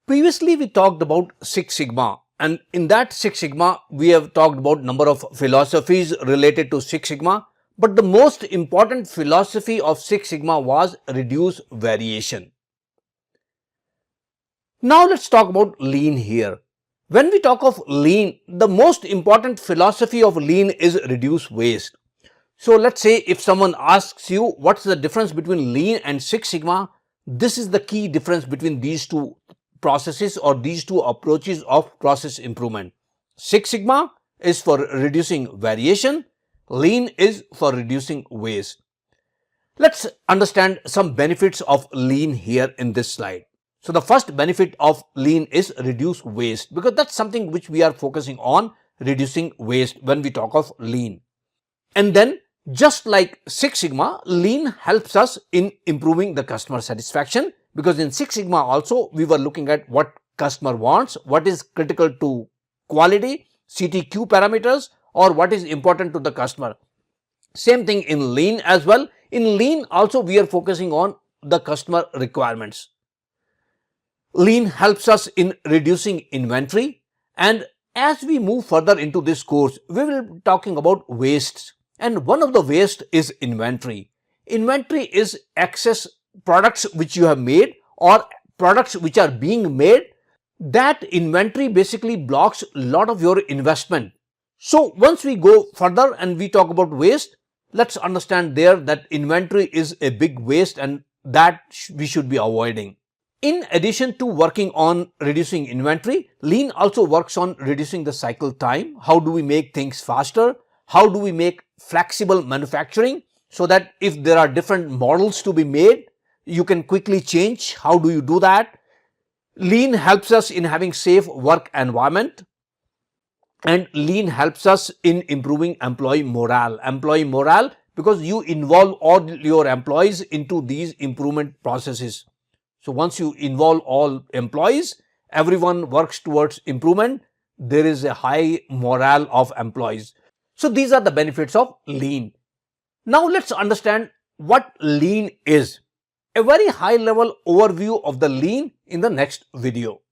Previously, we talked about Six Sigma, and in that Six Sigma, we have talked about number of philosophies related to Six Sigma. But the most important philosophy of Six Sigma was reduce variation. Now let's talk about lean here. When we talk of lean, the most important philosophy of lean is reduce waste. So let's say if someone asks you what's the difference between lean and Six Sigma, this is the key difference between these two processes or these two approaches of process improvement. Six Sigma is for reducing variation, lean is for reducing waste. Let's understand some benefits of lean here in this slide. So the first benefit of lean is reduce waste, because that's something which we are focusing on, reducing waste when we talk of lean. And then just like Six Sigma, lean helps us in improving the customer satisfaction, because in Six Sigma also we were looking at what customer wants, what is critical to quality, CTQ parameters, or what is important to the customer. Same thing in lean as well. In lean also we are focusing on the customer requirements. Lean helps us in reducing inventory, and as we move further into this course, we will be talking about wastes. And one of the waste is inventory. Inventory is excess products which you have made or products which are being made. That inventory basically blocks a lot of your investment. So once we go further and we talk about waste, let's understand there that inventory is a big waste and that we should be avoiding. In addition to working on reducing inventory, lean also works on reducing the cycle time. How do we make things faster? How do we make flexible manufacturing so that if there are different models to be made, you can quickly change? How do you do that? Lean helps us in having safe work environment, and lean helps us in improving employee morale. Employee morale, because you involve all your employees into these improvement processes. So once you involve all employees, everyone works towards improvement. There is a high morale of employees. So these are the benefits of lean. Now let's understand what lean is. A very high level overview of the lean in the next video.